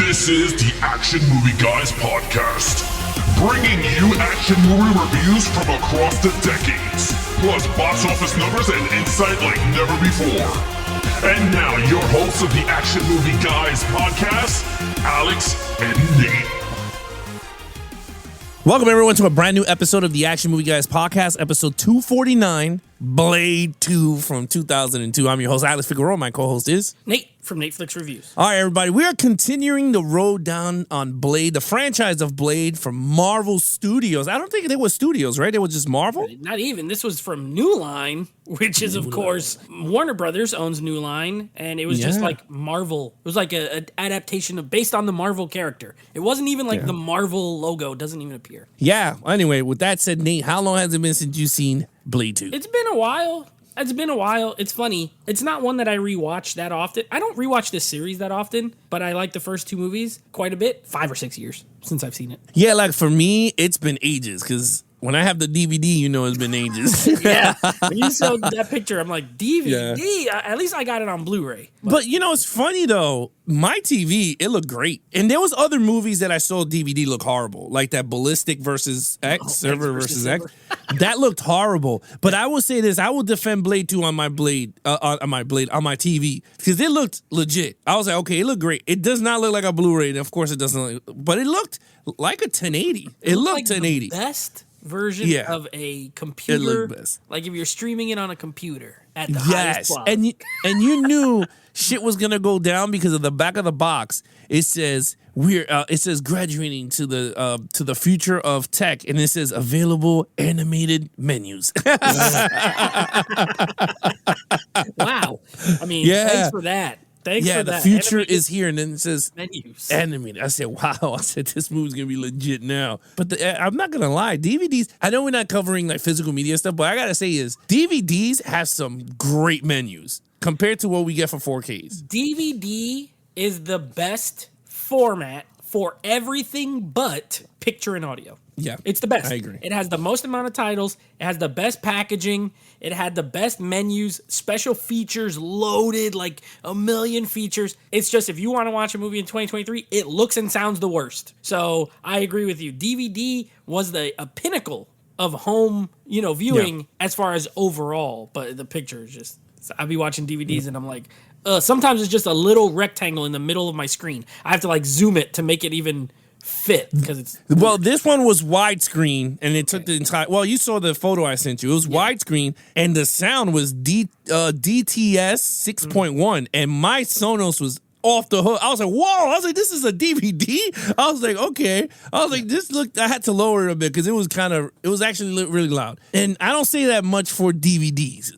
This is the Action Movie Guys podcast, bringing you action movie reviews from across the decades, plus box office numbers and insight like never before. And now, your hosts of the Action Movie Guys podcast, Alex and Nate. Welcome, everyone, to a brand new episode of the Action Movie Guys podcast, episode 249, Blade 2 from 2002. I'm your host, Alex Figueroa. My co-host is Nate from Netflix Reviews. All right, everybody, we are continuing the road down on Blade, the franchise of Blade from Marvel Studios. I don't think they were studios, right? They were just Marvel? Not even. This was from New Line, which is, of course, Warner Brothers owns New Line, and it was just like Marvel. It was like an adaptation based on the Marvel character. It wasn't even like the Marvel logo doesn't even appear. Yeah. Anyway, with that said, Nate, how long has it been since you've seen Blade 2? It's been a while. It's funny. It's not one that I rewatch that often. I don't rewatch this series that often, but I like the first two movies quite a bit. 5 or 6 years since I've seen it. Yeah, like for me, it's been ages because when I have the DVD, you know it's been ages. Yeah. When you showed that picture, I'm like, DVD? Yeah. At least I got it on Blu-ray. But you know, it's funny though. My TV, it looked great. And there was other movies that I saw DVD look horrible. Like that Ballistic versus X, Server versus X. That looked horrible. But I will say this, I will defend Blade 2 on my TV. Because it looked legit. I was like, okay, it looked great. It does not look like a Blu-ray. And of course it doesn't look, but it looked like a 1080. It looked like 1080. The best version of a computer. It looked best. Like if you're streaming it on a computer at the highest quality. And you knew shit was gonna go down because of the back of the box. It says graduating to the future of tech, and it says available animated menus. Wow. I mean, thanks for that. Thanks for that. The future is here, and then it says menus. Animated. I said, wow. I said, this movie's going to be legit now. But I'm not going to lie. DVDs, I know we're not covering like physical media stuff, but I got to say is DVDs have some great menus compared to what we get for 4Ks. DVD is the best format for everything but picture and audio. Yeah. It's the best. I agree. It has the most amount of titles. It has the best packaging. It had the best menus, special features loaded, like a million features. It's just if you want to watch a movie in 2023, it looks and sounds the worst. So I agree with you. DVD was a pinnacle of home, viewing as far as overall, but the picture is just, I'll be watching DVDs and I'm like, sometimes it's just a little rectangle in the middle of my screen. I have to like zoom it to make it even fit because it's this one was widescreen and it took the entire. Well, you saw the photo I sent you. It was widescreen and the sound was DTS 6.1 and my Sonos was off the hook. I was like, whoa! I was like, this is a DVD. I was like, okay. I was like, this looked. I had to lower it a bit because it was actually really loud. And I don't say that much for DVDs,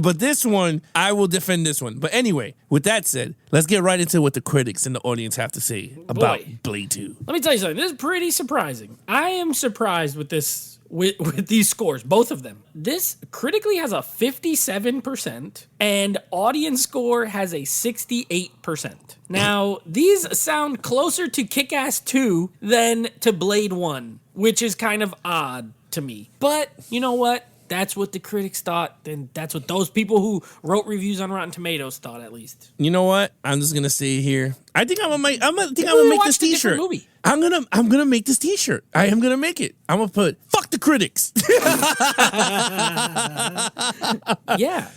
but this one, I will defend this one. But anyway, with that said, let's get right into what the critics and the audience have to say about Blade 2. Let me tell you something. This is pretty surprising. I am surprised with this. With these scores, both of them. This critically has a 57% and audience score has a 68%. Now, these sound closer to Kick-Ass 2 than to Blade 1, which is kind of odd to me. But you know what? That's what the critics thought, and that's what those people who wrote reviews on Rotten Tomatoes thought, at least. You know what? I'm just gonna say here. I think I'm gonna make this T-shirt. I'm gonna make this T-shirt. I am gonna make it. I'm gonna put "fuck the critics." Yeah.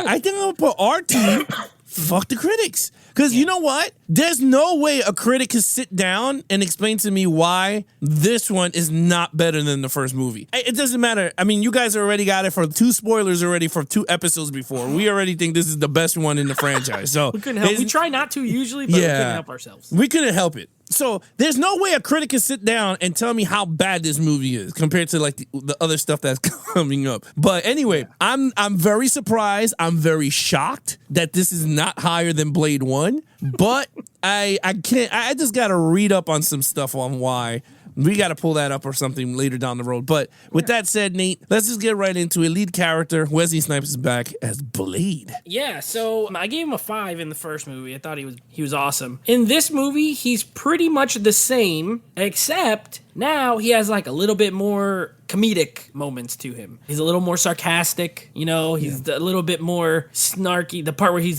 I think I'm gonna put RT. Fuck the critics. Because you know what? There's no way a critic can sit down and explain to me why this one is not better than the first movie. It doesn't matter. I mean, you guys already got it for 2 spoilers already for 2 episodes before. We already think this is the best one in the franchise. So we couldn't help. We try not to usually, but we couldn't help ourselves. We couldn't help it. So there's no way a critic can sit down and tell me how bad this movie is compared to like the other stuff that's coming up. But anyway, I'm very surprised. I'm very shocked that this is not higher than Blade 1. But I just got to read up on some stuff on why. We got to pull that up or something later down the road. But with that said, Nate, let's just get right into it. Lead character, Wesley Snipes is back as Blade. Yeah, so I gave him a 5 in the first movie. I thought he was awesome. In this movie, he's pretty much the same, except now he has like a little bit more comedic moments to him. He's a little more sarcastic, you know. He's a little bit more snarky. The part where he's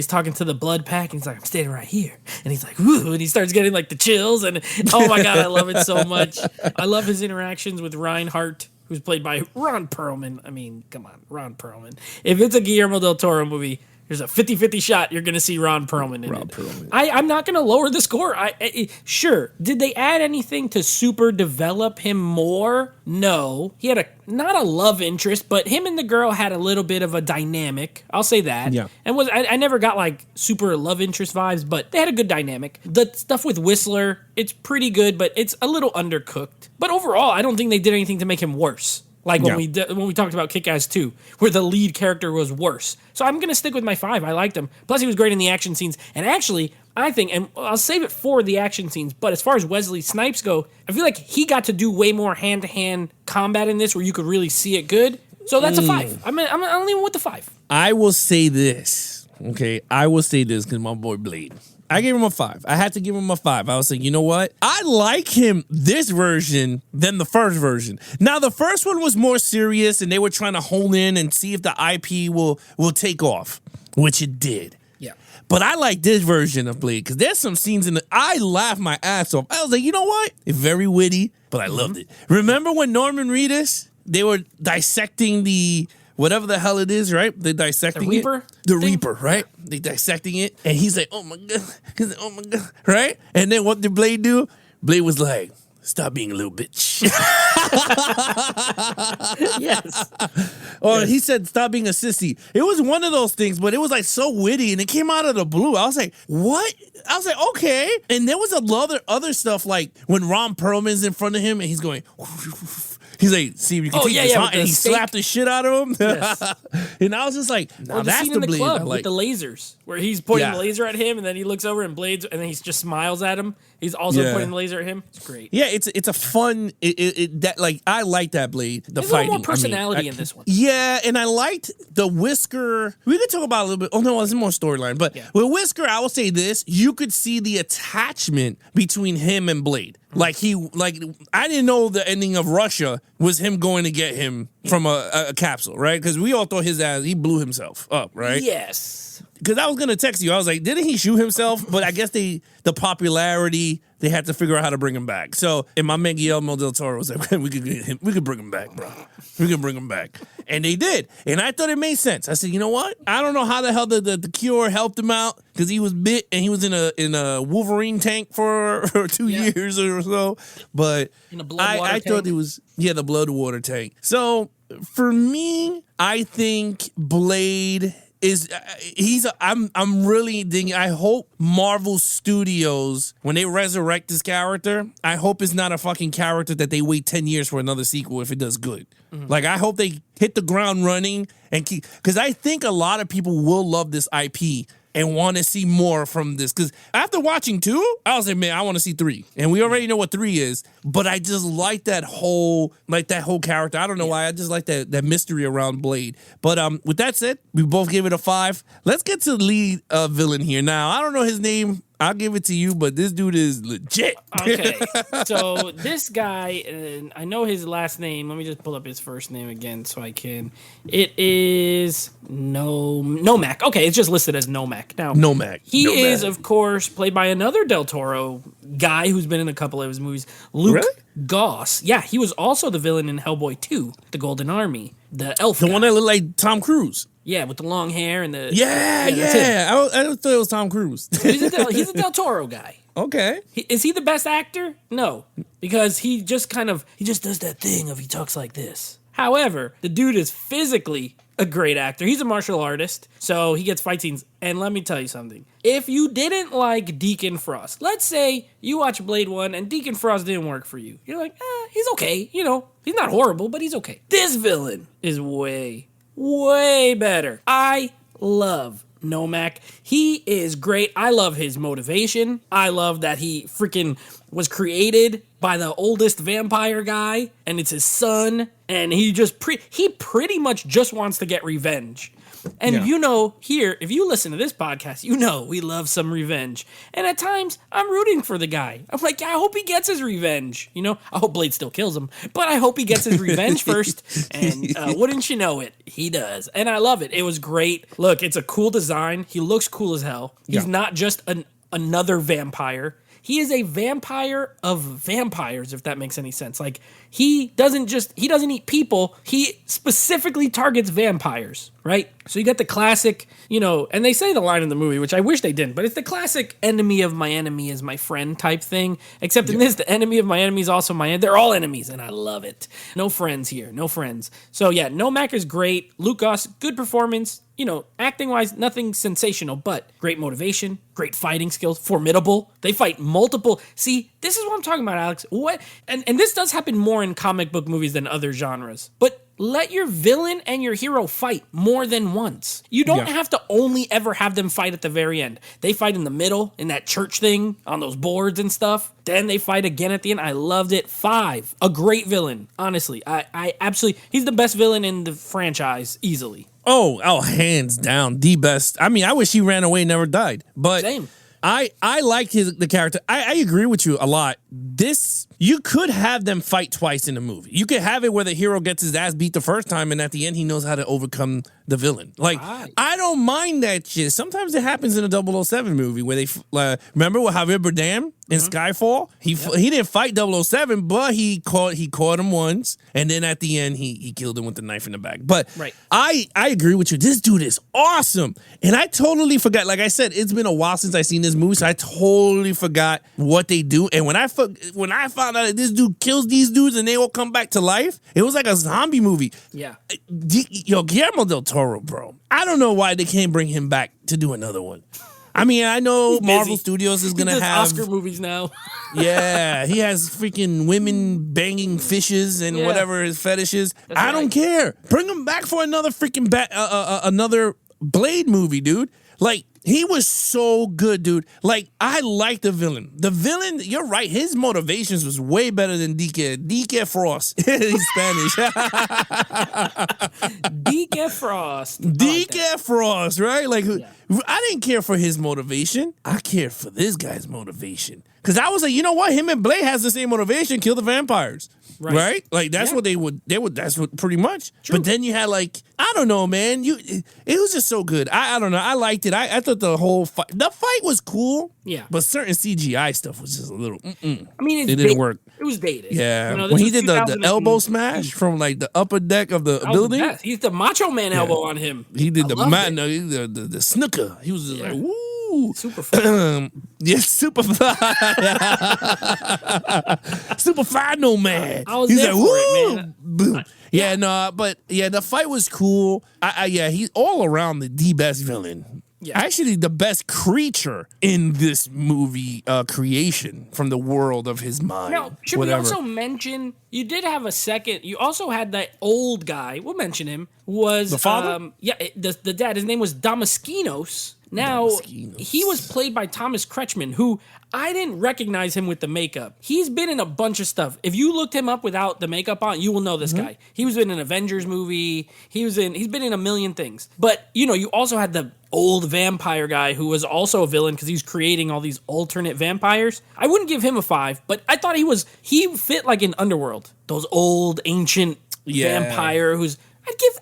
talking to the blood pack, and he's like, I'm standing right here, and he's like, woo, and he starts getting like the chills, and oh my god, I love it so much. I love his interactions with Reinhardt, who's played by Ron Perlman. I mean, come on, Ron Perlman. If it's a Guillermo Del Toro movie, there's a 50-50 shot you're going to see Ron Perlman in it. I'm not going to lower the score. Sure. Did they add anything to super develop him more? No. He had not a love interest, but him and the girl had a little bit of a dynamic. I'll say that. Yeah. And I never got like super love interest vibes, but they had a good dynamic. The stuff with Whistler, it's pretty good, but it's a little undercooked. But overall, I don't think they did anything to make him worse. Like when we talked about Kick-Ass 2, where the lead character was worse. So I'm going to stick with my 5. I liked him. Plus, he was great in the action scenes. And actually, I think, and I'll save it for the action scenes, but as far as Wesley Snipes go, I feel like he got to do way more hand-to-hand combat in this where you could really see it good. So that's a 5. I'm leaving with the 5. I will say this, okay? I will say this because my boy Blade. I gave him a 5. I had to give him a 5. I was like, you know what? I like him this version than the first version. Now, the first one was more serious, and they were trying to hone in and see if the IP will take off, which it did. Yeah. But I like this version of Blade because there's some scenes in it. I laughed my ass off. I was like, you know what? It's very witty, but I loved it. Remember when Norman Reedus, they were dissecting the whatever the hell it is, right? They're dissecting the Reaper? The Reaper, right? They dissecting it. And he's like, oh my God. He's like, oh my God. Right? And then what did Blade do? Blade was like, stop being a little bitch. Yes. Or he said, stop being a sissy. It was one of those things, but it was like so witty and it came out of the blue. I was like, what? I was like, okay. And there was a lot of other stuff like when Ron Perlman's in front of him and he's going, he's like, see if you can take this, huh? And he slapped the shit out of him. Yes. And I was just like, nah, that's scene in the Blade club I like. with the lasers, where he's pointing the laser at him, and then he looks over and Blades, and then he just smiles at him. He's also pointing the laser at him. It's great. Yeah, it's a fun. That like I like that Blade. The There's fighting. a little more personality in this one. Yeah, and I liked the Whisker. We could talk about it a little bit. Oh no, there's more storyline. But with Whisker, I will say this: you could see the attachment between him and Blade. Like I didn't know the ending of Russia was him going to get him from a capsule, right? Because we all thought his ass, he blew himself up, right? Yes. Because I was gonna text you, I was like, didn't he shoot himself? But I guess the popularity, they had to figure out how to bring him back. So, and my man Guillermo Del Toro was like, we could bring him back, bro. We could bring him back, and they did. And I thought it made sense. I said, you know what? I don't know how the hell the cure helped him out because he was bit and he was in a Wolverine tank for 2 years or so. But in a blood water tank? Thought it was the blood water tank. So for me, I think Blade is I'm really digging. I hope Marvel Studios, when they resurrect this character, I hope it's not a fucking character that they wait 10 years for another sequel if it does good. Mm-hmm. Like, I hope they hit the ground running and keep, because I think a lot of people will love this IP and want to see more from this. Because after watching 2, I was like, man, I want to see 3. And we already know what 3 is, but I just like that whole character. I don't know why. I just like that mystery around Blade. But with that said, we both gave it a 5. Let's get to the lead villain here. Now, I don't know his name. I'll give it to you, but this dude is legit. Okay, so this guy, and I know his last name. Let me just pull up his first name again so I can. It is Nomak. Okay, it's just listed as Nomak. Now, Nomak. He is, of course, played by another Del Toro guy who's been in a couple of his movies, Luke Goss. Yeah, he was also the villain in Hellboy 2, The Golden Army, the elf The guy. one that looked like Tom Cruise. Yeah, with the long hair and the... Yeah. I thought it was Tom Cruise. He's a Del Toro guy. Okay. Is he the best actor? No, because he just does that thing of he talks like this. However, the dude is physically a great actor. He's a martial artist, so he gets fight scenes. And let me tell you something. If you didn't like Deacon Frost, let's say you watch Blade 1 and Deacon Frost didn't work for you. You're like, he's okay. You know, he's not horrible, but he's okay. This villain is way better. I love Nomak. He is great. I love his motivation. I love that he freaking was created by the oldest vampire guy, and it's his son, and he just pretty much just wants to get revenge. And Yeah. you know, here, if you listen to this podcast, you know we love some revenge. And at times, I'm rooting for the guy. I'm like, I hope he gets his revenge. You know, I hope Blade still kills him, but I hope he gets his revenge first. And wouldn't you know it, he does. And I love it. It was great. Look, it's a cool design. He looks cool as hell. He's not just another vampire. He is a vampire of vampires, if that makes any sense. Like, he doesn't eat people. He specifically targets vampires, right? So you got the classic, you know, and they say the line in the movie, which I wish they didn't, but it's the classic enemy of my enemy is my friend type thing. Except in this, the enemy of my enemy is also my enemy. They're all enemies, and I love it. No friends here. No friends. So yeah, Nomak is great. Lucas, good performance. You know, acting-wise, nothing sensational, but great motivation, great fighting skills, formidable. They fight multiple. See, this is what I'm talking about, Alex. What? And this does happen more in comic book movies than other genres. But let your villain and your hero fight more than once. You don't have to only ever have them fight at the very end. They fight in the middle, in that church thing, on those boards and stuff. Then they fight again at the end. I loved it. 5. A great villain, honestly. I absolutely... He's the best villain in the franchise, easily. Oh, hands down, the best. I mean, I wish he ran away and never died. But Same. I like the character. I agree with you a lot. This, you could have them fight twice in the movie. You could have it where the hero gets his ass beat the first time, and at the end he knows how to overcome the villain. Like, I don't mind that shit. Sometimes it happens in a 007 movie where they remember with Javier Bardem in Skyfall. He didn't fight 007, but he caught him once, and then at the end he killed him with the knife in the back. But I agree with you. This dude is awesome, and I totally forgot. Like I said, it's been a while since I seen this movie, so I totally forgot what they do. And when I found out that this dude kills these dudes and they all come back to life, it was like a zombie movie. Yeah. Yo, Guillermo Del Toro, bro. I don't know why they can't bring him back to do another one. I mean, I know Marvel Studios is gonna have Oscar movies now. Yeah, he has freaking women banging fishes and whatever his fetish is. I don't care. Bring him back for another freaking another Blade movie, dude. Like, he was so good, dude. Like, I like the villain. The villain, you're right. His motivations was way better than DK Frost. He's Spanish. DK Frost. DK Frost, right? Like, I didn't care for his motivation. I cared for this guy's motivation. Because I was like, you know what? Him and Blade has the same motivation, kill the vampires. Right? Like, that's what they would, that's what pretty much. True. But then you had, like, I don't know, man. It was just so good. I don't know. I liked it. I thought the whole fight was cool. Yeah. But certain CGI stuff was just a little, I mean, it didn't work. It was dated. Yeah. You know, when he did the elbow smash from, like, the upper deck of the building. He's the Macho Man elbow on him. He did the snooker. He was just like, woo. Super fly. Super fly. Super fly, no man. I was there for it, man. Boom. Yeah, no, but yeah, the fight was cool. He's all around the best villain. Yeah. Actually, the best creature in this movie creation from the world of his mind. Now, should we also mention, you did have a second, you also had that old guy, we'll mention him, was... The father? The dad, his name was Damaskinos. Now, he was played by Thomas Kretschmann, who I didn't recognize him with the makeup. He's been in a bunch of stuff. If you looked him up without the makeup on, you will know this guy. He was in an Avengers movie. He's been in a million things. But, you know, you also had the old vampire guy who was also a villain because he's creating all these alternate vampires. I wouldn't give him a 5, but I thought he fit like in Underworld. Those old, ancient vampire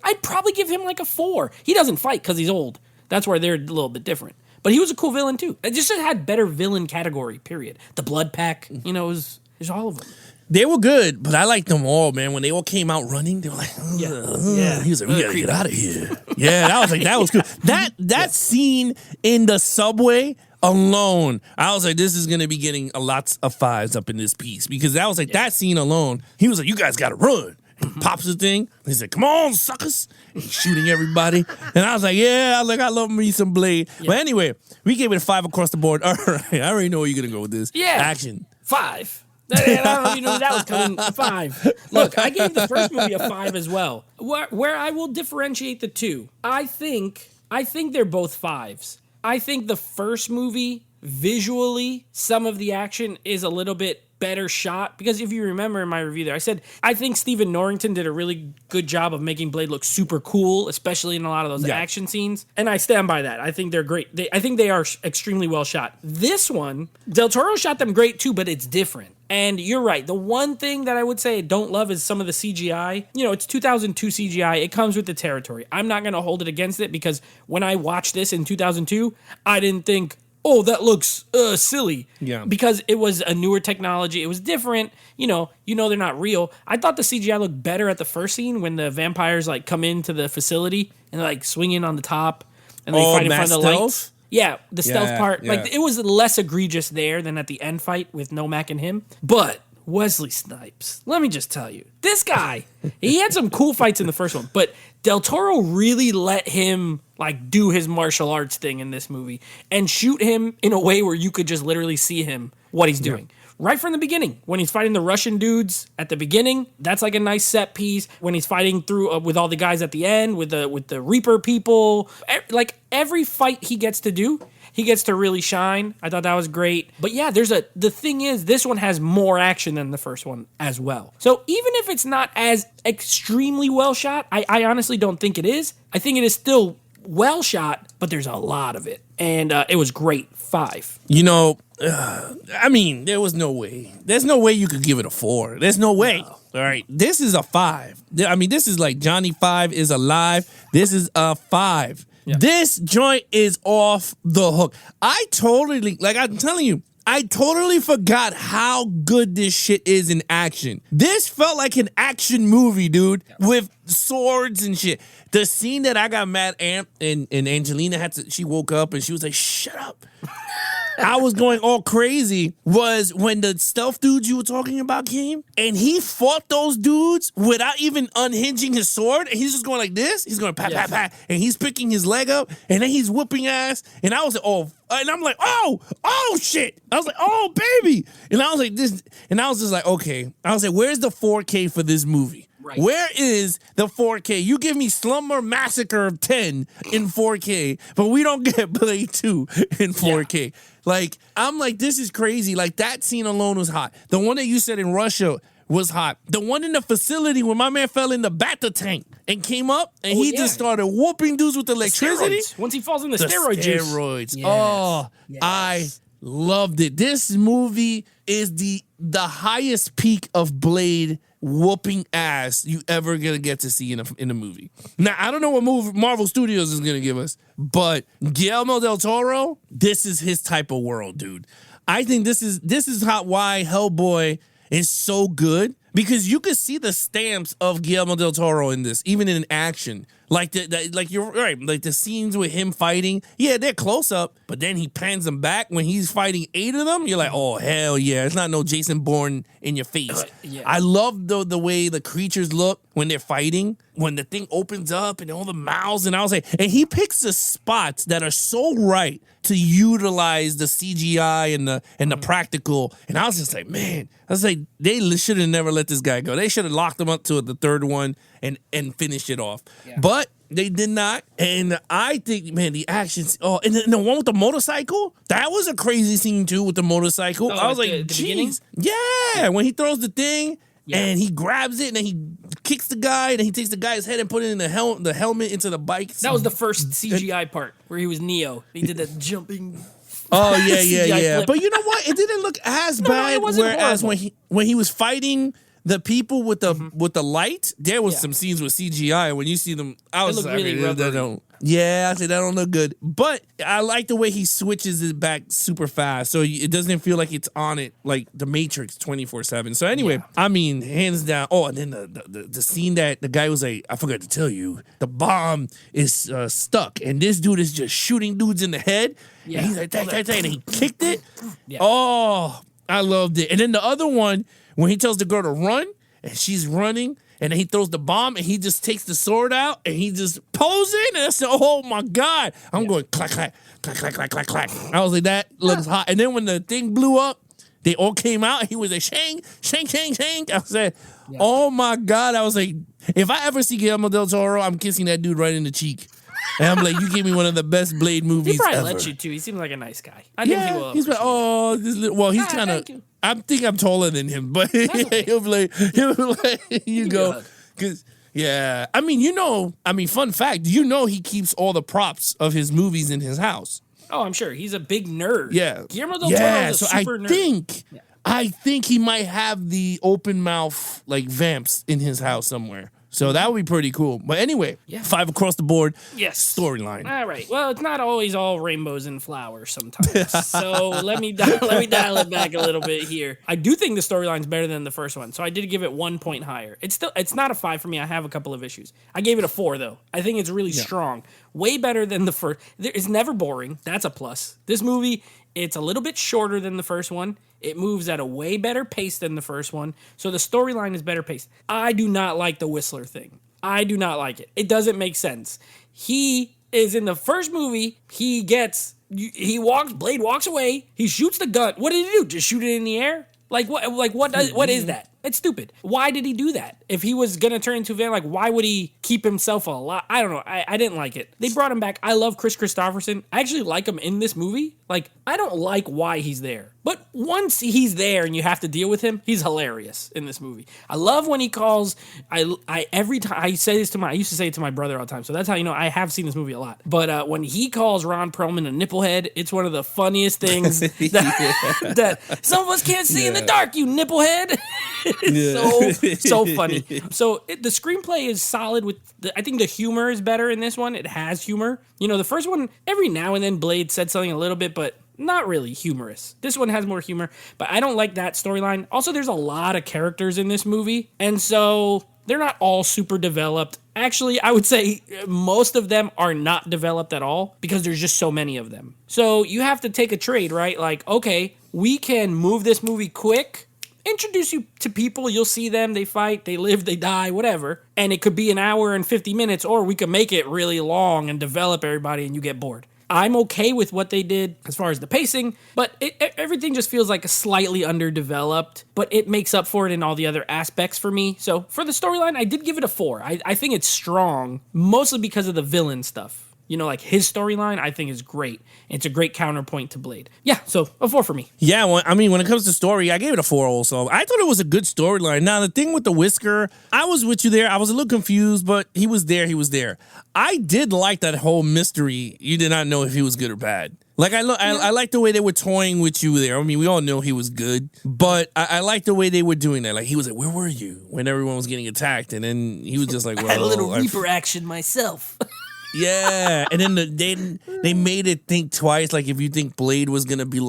I'd probably give him like a 4. He doesn't fight because he's old. That's where they're a little bit different. But he was a cool villain, too. It just had better villain category, period. The Blood Pack, you know, there's all of them. They were good, but I liked them all, man. When they all came out running, they were like, He was like, we gotta get out of here. That was cool. That scene in the subway alone, I was like, this is gonna be getting a lots of 5s up in this piece. Because that was like, that scene alone, he was like, you guys gotta run. Pops the thing. He said, come on, suckers. And he's shooting everybody. And I was like, I love me some Blade. Yeah. But anyway, we gave it a 5 across the board. All right. I already know where you're going to go with this. Yeah. Action. 5. I don't know if you knew that was coming. 5. Look, I gave the first movie a 5 as well. Where I will differentiate the two. I think they're both 5s. I think the first movie visually, some of the action is a little bit better shot, because if you remember in my review there, I said I think Stephen Norrington did a really good job of making Blade look super cool, especially in a lot of those action scenes, and I stand by that. I think they're great. I think they are extremely well shot. This one, Del Toro shot them great too, but it's different. And you're right. The one thing that I would say I don't love is some of the CGI. You know, it's 2002 CGI. It comes with the territory. I'm not going to hold it against it, because when I watched this in 2002, I didn't think, oh, that looks silly. Yeah. Because it was a newer technology. It was different. You know, they're not real. I thought the CGI looked better at the first scene when the vampires like come into the facility and they're like swinging on the top and they fight in front of the lights. Yeah, the stealth part. Yeah. Like, it was less egregious there than at the end fight with Nomak and him. But Wesley Snipes, let me just tell you, this guy, he had some cool fights in the first one, but Del Toro really let him like do his martial arts thing in this movie and shoot him in a way where you could just literally see him, what he's doing. Yeah. Right from the beginning, when he's fighting the Russian dudes at the beginning, that's like a nice set piece. When he's fighting through with all the guys at the end, with the Reaper people, like every fight he gets to do, he gets to really shine. I thought that was great. But yeah, the thing is, this one has more action than the first one as well. So even if it's not as extremely well shot, I honestly don't think it is. I think it is still well shot, but there's a lot of it. And it was great. 5. You know, I mean, there was no way. There's no way you could give it a 4. There's no way. No. All right. This is a 5. I mean, this is like Johnny 5 is alive. This is a 5. Yeah. This joint is off the hook. I'm telling you, I totally forgot how good this shit is in action. This felt like an action movie, dude, with swords and shit. The scene that I got mad at, and Angelina she woke up and she was like, shut up. I was going all crazy, was when the stealth dudes you were talking about came, and he fought those dudes without even unhinging his sword, and he's just going like this. He's going pat, pat, pat, and he's picking his leg up, and then he's whooping ass, and I was like, and I'm like, oh shit. I was like, oh baby. And I was like, this, and I was just like, okay. I was like, where's the 4K for this movie? Right. Where is the 4K? You give me Slumber Massacre 10 in 4K, but we don't get Blade 2 in 4K. Yeah. Like, I'm like, this is crazy. Like, that scene alone was hot. The one that you said in Russia was hot. The one in the facility where my man fell in the battle tank and came up and he just started whooping dudes with electricity. Once he falls in the steroid juice. Steroids. Yes. I loved it. This movie is the highest peak of Blade whooping ass you ever gonna get to see in a movie. Now, I don't know what Marvel Studios is gonna give us, but Guillermo Del Toro, this is his type of world, dude. I think this is why Hellboy is so good, because you could see the stamps of Guillermo Del Toro in this, even in action. Like like you're right, like the scenes with him fighting, they're close up, but then he pans them back when he's fighting 8 of them. You're like, oh hell yeah, it's not no Jason Bourne in your face. I love the way the creatures look when they're fighting, when the thing opens up and all the mouths, and I was like, and he picks the spots that are so right to utilize the CGI and the practical, and I was just like, man, I was like, they should have never let this guy go. They should have locked him up to the third one and finished it off. Yeah. But they did not. And I think, man, the actions. Oh, and the one with the motorcycle, that was a crazy scene too with the motorcycle. I was like, jeez. Yeah, when he throws the thing and he grabs it and then he kicks the guy and then he takes the guy's head and put it in the helmet into the bike. That was the first CGI part where he was Neo. He did that jumping. Oh yeah. Flip. But you know what? It didn't look as bad. Whereas horrible. when he was fighting the people with the light, there was some scenes with CGI. When you see them, I was like, really I said that don't look good. But I like the way he switches it back super fast, so it doesn't feel like it's on it like the Matrix 24/7. So anyway, I mean, hands down. Oh, and then the scene that the guy was like, I forgot to tell you, the bomb is stuck, and this dude is just shooting dudes in the head. Yeah, and he's like, and he kicked it. Yeah. Oh, I loved it. And then the other one, when he tells the girl to run, and she's running, and then he throws the bomb, and he just takes the sword out, and he just pulls it, and I said, oh my God. I'm going clack, clack, clack, clack, clack, clack, clack. I was like, that looks hot. And then when the thing blew up, they all came out, and he was like, shang, shang, shang, shang. I said, oh my God. I was like, if I ever see Guillermo Del Toro, I'm kissing that dude right in the cheek. And I'm like, you gave me one of the best Blade movies He probably ever. let you too. He seems like a nice guy. I think he will. He's like, oh, he's kind of. thank you. I think I'm taller than him, but okay. he'll be like, you go, because fun fact, he keeps all the props of his movies in his house. Oh, I'm sure he's a big nerd. Yeah, Guillermo Del Toro is a super nerd. I think he might have the open mouth like vamps in his house somewhere. So that would be pretty cool. But anyway, 5 across the board. Yes. Storyline. All right. Well, it's not always all rainbows and flowers sometimes. So let me dial it back a little bit here. I do think the storyline's better than the first one. So I did give it 1 point higher. It's not a 5 for me. I have a couple of issues. I gave it a 4 though. I think it's really strong. Way better than the first. It's never boring. That's a plus. This movie, it's a little bit shorter than the first one. It moves at a way better pace than the first one. So the storyline is better paced. I do not like the Whistler thing. I do not like it. It doesn't make sense. He is in the first movie. Blade walks away. He shoots the gun. What did he do? Just shoot it in the air? What is that? It's stupid. Why did he do that? If he was going to turn into a van, why would he keep himself alive? I don't know. I didn't like it. They brought him back. I love Chris Christopherson. I actually like him in this movie. I don't like why he's there. But once he's there and you have to deal with him, he's hilarious in this movie. I love when he calls, every time, I used to say it to my brother all the time, so that's how you know I have seen this movie a lot. But when he calls Ron Perlman a nipplehead, it's one of the funniest things that some of us can't see in the dark, you nipplehead. It's so funny. So the screenplay is solid I think the humor is better in this one. It has humor. The first one, every now and then Blade said something a little bit, but not really humorous. This one has more humor, but I don't like that storyline. Also, there's a lot of characters in this movie, and so they're not all super developed. Actually, I would say most of them are not developed at all because there's just so many of them. So you have to take a trade, right? Okay, we can move this movie quick, introduce you to people, you'll see them, they fight, they live, they die, whatever, and it could be an hour and 50 minutes, or we could make it really long and develop everybody and you get bored. I'm okay with what they did as far as the pacing, but everything just feels like a slightly underdeveloped, but it makes up for it in all the other aspects for me. So for the storyline, I did give it a 4. I think it's strong, mostly because of the villain stuff. His storyline, I think is great. It's a great counterpoint to Blade. Yeah, so a 4 for me. Yeah, when it comes to story, I gave it a 4 also. I thought it was a good storyline. Now, the thing with the whisker, I was with you there. I was a little confused, but he was there. I did like that whole mystery. You did not know if he was good or bad. I like the way they were toying with you there. I mean, we all know he was good, but I like the way they were doing that. He was like, where were you when everyone was getting attacked? And then he was just like, well, I had a little Reaper action myself. Yeah, and then they made it think twice. If you think Blade was gonna be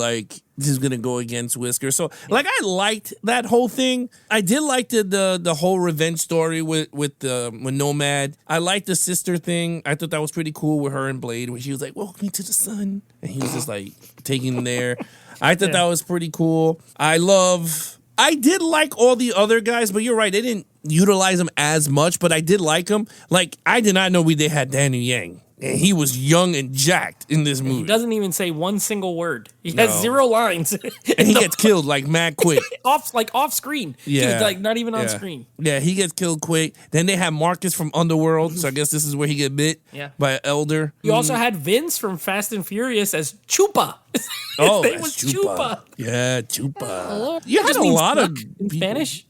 this is gonna go against Whisker, so I liked that whole thing. I did like the whole revenge story with Nomad. I liked the sister thing. I thought that was pretty cool with her and Blade, where she was like, "Welcome me to the sun," and he was just taking him there. I thought that was pretty cool. I did like all the other guys, but you're right, they didn't utilize them as much, but I did like them. I did not know they had Daniel Yang, and he was young and jacked in this movie. He doesn't even say one single word. He has 0 lines. And he gets killed mad quick. off screen. Yeah. Dude, not even on screen. Yeah, he gets killed quick. Then they have Marcus from Underworld, so I guess this is where he get bit by an elder. You also had Vince from Fast and Furious as Chupa. His name was Chupa. Yeah, Chupa. You had a lot of in Spanish.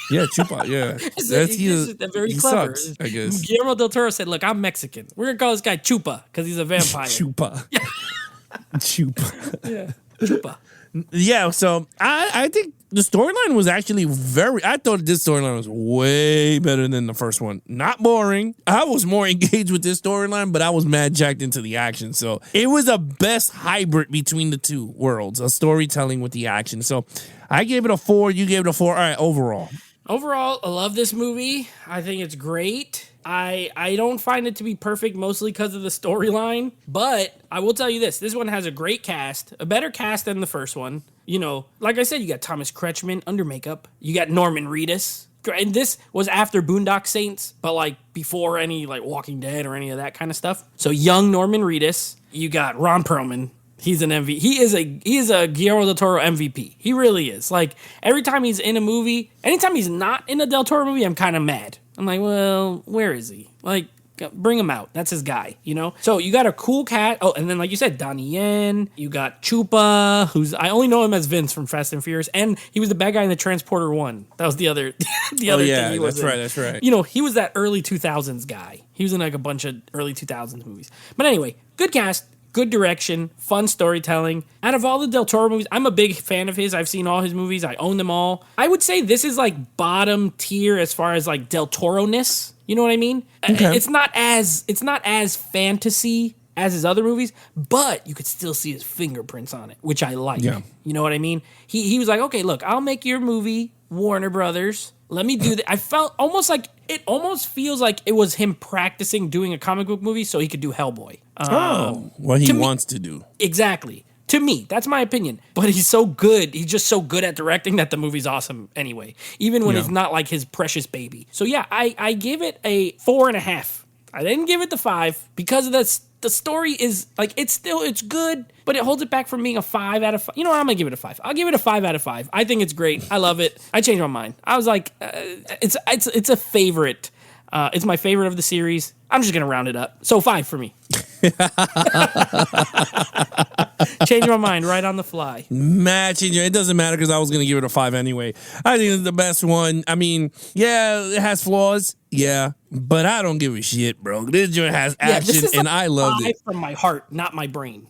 Yeah, Chupa. Yeah, he's very clever. Sucks, I guess. Guillermo Del Toro said, "Look, I'm Mexican. We're gonna call this guy Chupa because he's a vampire." Chupa. Chupa. Yeah, Chupa. Yeah, so I think the storyline was actually I thought this storyline was way better than the first one. Not boring. I was more engaged with this storyline, but I was mad jacked into the action. So it was a best hybrid between the two worlds, a storytelling with the action. So I gave it a 4. You gave it a 4. All right, overall. Overall, I love this movie. I think it's great. I don't find it to be perfect, mostly because of the storyline, but I will tell you this one has a great cast, a better cast than the first one. Like I said, you got Thomas Kretschmann under makeup. You got Norman Reedus. And this was after Boondock Saints, but before any Walking Dead or any of that kind of stuff. So young Norman Reedus. You got Ron Perlman. He's an MVP. He is a Guillermo Del Toro MVP. He really is. Every time he's in a movie, anytime he's not in a Del Toro movie, I'm kind of mad. I'm like, well, where is he? Bring him out. That's his guy, you know? So you got a cool cat. Oh, and then like you said, Donnie Yen. You got Chupa, I only know him as Vince from Fast and Furious, and he was the bad guy in the Transporter 1. That was the other thing he was in. That's right. You know, he was that early 2000s guy. He was in like a bunch of early 2000s movies. But anyway, good cast. Good direction, fun storytelling. Out of all the Del Toro movies, I'm a big fan of his. I've seen all his movies. I own them all. I would say this is like bottom tier as far as like Del Toro-ness. You know what I mean? Okay. It's not as fantasy as his other movies, but you could still see his fingerprints on it, which I like. Yeah. You know what I mean? He was like, okay, look, I'll make your movie, Warner Brothers. Let me do that. I felt it almost feels like it was him practicing doing a comic book movie so he could do Hellboy. What he wants to do. Exactly. To me, that's my opinion. But he's so good. He's just so good at directing that the movie's awesome anyway. Even when it's not like his precious baby. So yeah, I give it a 4.5. I didn't give it the 5 because of the story is like it's good, but it holds it back from being a 5 out of 5. You know what? I'm gonna give it a 5. I'll give it a 5 out of 5. I think it's great. I love it. I changed my mind. I was like, it's a favorite. It's my favorite of the series. I'm just gonna round it up. So 5 for me. Change my mind right on the fly. It doesn't matter because I was going to give it a 5 anyway. I think it's the best one. I mean, yeah, it has flaws. Yeah, but I don't give a shit, bro. This joint has action, and I loved it. From my heart, not my brain.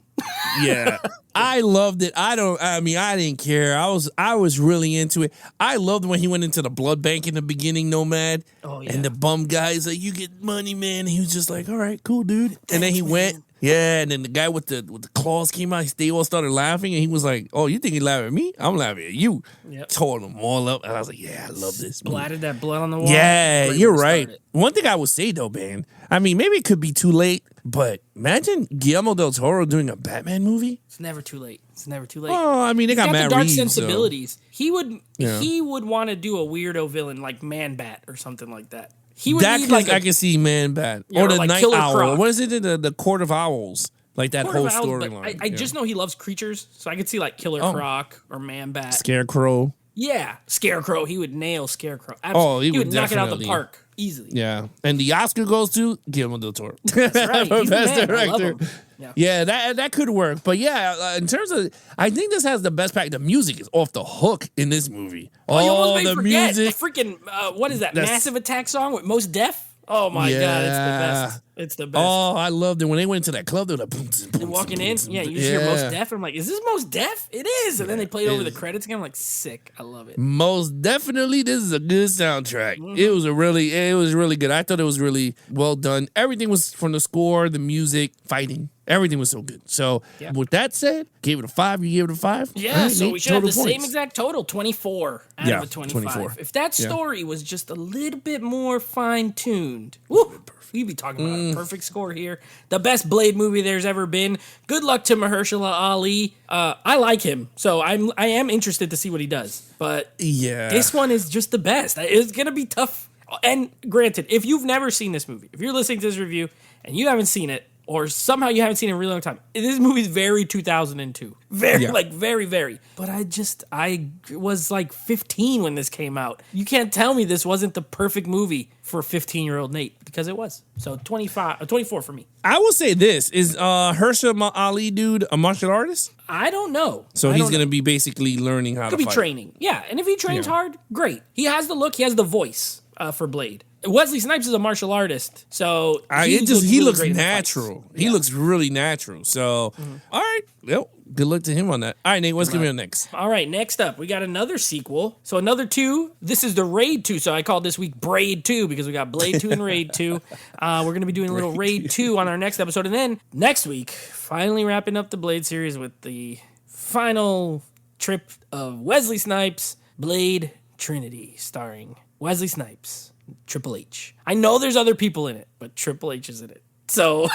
Yeah, I loved it. I didn't care. I was really into it. I loved when he went into the blood bank in the beginning, Nomad. Oh, yeah. And the bum guy is like, "You get money, man." And he was just like, "All right, cool, dude." And then he went. Yeah, and then the guy with the claws came out. They all started laughing, and he was like, "Oh, you think you laughing at me? I'm laughing at you." Yep. Tore them all up, and I was like, "Yeah, I love this." Splattered that blood on the wall. Yeah, you're right. One thing I would say though, man. I mean, maybe it could be too late, but imagine Guillermo Del Toro doing a Batman movie. It's never too late. It's never too late. Oh, I mean, they got Matt the dark Reeves, sensibilities. So. Yeah. He would want to do a weirdo villain like Man Bat or something like that. He would That need I can see Man Bat Yeah, or the like Night Killer Owl. Croc. What is it? The Court of Owls. Like that whole storyline. I just know he loves creatures, so I could see like Killer Croc or Man Bat. Scarecrow. Yeah, Scarecrow. He would nail Scarecrow. Absolutely. He would knock it out the park easily. Yeah, and the Oscar goes to Guillermo Del Toro. That's right. He's Best the man. I director. love him. Yeah, that could work. But yeah, in terms of, I think this has the best pack. The music is off the hook in this movie. You almost made me forget music. the freaking what is that? Massive Attack song with Mos Def? Oh my God, it's the best. It's the best. Oh, I loved it when they went to that club. They were like, boom, and walking in, yeah, you just hear Mos Def. I'm like, is this Mos Def? It is. And then they played over the credits again. I'm like, sick. I love it. Most definitely, this is a good soundtrack. Mm-hmm. It was really good. I thought it was really well done. Everything was from the score, the music, fighting. Everything was so good. So with that said, gave it a 5. You gave it a 5? Yeah, right, so Nate, we should have the points. same exact total, 24 out of a 25. 24. If that story was just a little bit more fine-tuned, we'd be talking about a perfect score here. The best Blade movie there's ever been. Good luck to Mahershala Ali. I like him, so I am interested to see what he does. But this one is just the best. It's going to be tough. And granted, if you've never seen this movie, if you're listening to this review and you haven't seen it, or somehow you haven't seen it in a really long time. This movie's very 2002. Very, very. But I was like 15 when this came out. You can't tell me this wasn't the perfect movie for 15-year-old Nate, because it was. So 24 for me. I will say this. Is Mahershala Ali dude a martial artist? I don't know. So he's going to be basically learning how to fight. Could be training. Yeah, and if he trains hard, great. He has the look, he has the voice for Blade. Wesley Snipes is a martial artist, so he looks natural. He looks really natural. So, all right, well, good luck to him on that. All right, Nate, what's coming up next? All right, next up, we got another sequel. So another 2. This is the Raid 2. So I called this week Braid 2 because we got Blade 2 and Raid 2. We're going to be doing a little Raid 2 on our next episode. And then next week, finally wrapping up the Blade series with the final trip of Wesley Snipes, Blade Trinity, starring Wesley Snipes. Triple H. I know there's other people in it, but Triple H is in it. So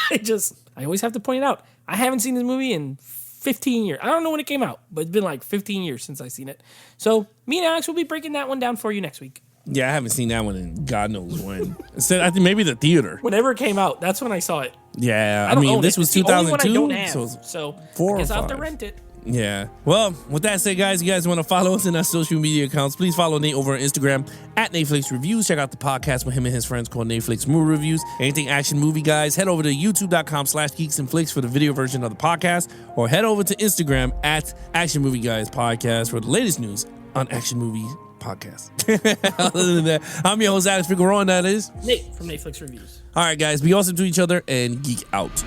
I always have to point it out. I haven't seen this movie in 15 years. I don't know when it came out, but it's been like 15 years since I've seen it. So me and Alex will be breaking that one down for you next week. Yeah, I haven't seen that one in God knows when. I think maybe the theater. Whenever it came out, that's when I saw it. Yeah, I mean, this was 2002. So 4 I guess or I'll have to 5. rent it. Yeah. Well, with that said, guys, you guys want to follow us in our social media accounts, please follow Nate over on Instagram at Netflix Reviews. Check out the podcast with him and his friends called Netflix Movie Reviews. Anything action movie, guys, head over to youtube.com/geeks and flicks for the video version of the podcast, or head over to Instagram at Action Movie Guys Podcast for the latest news on action movie podcast. Other than that, I'm your host, Alex Figueroa, and that is Nate from Netflix Reviews. All right, guys, be awesome to each other and geek out.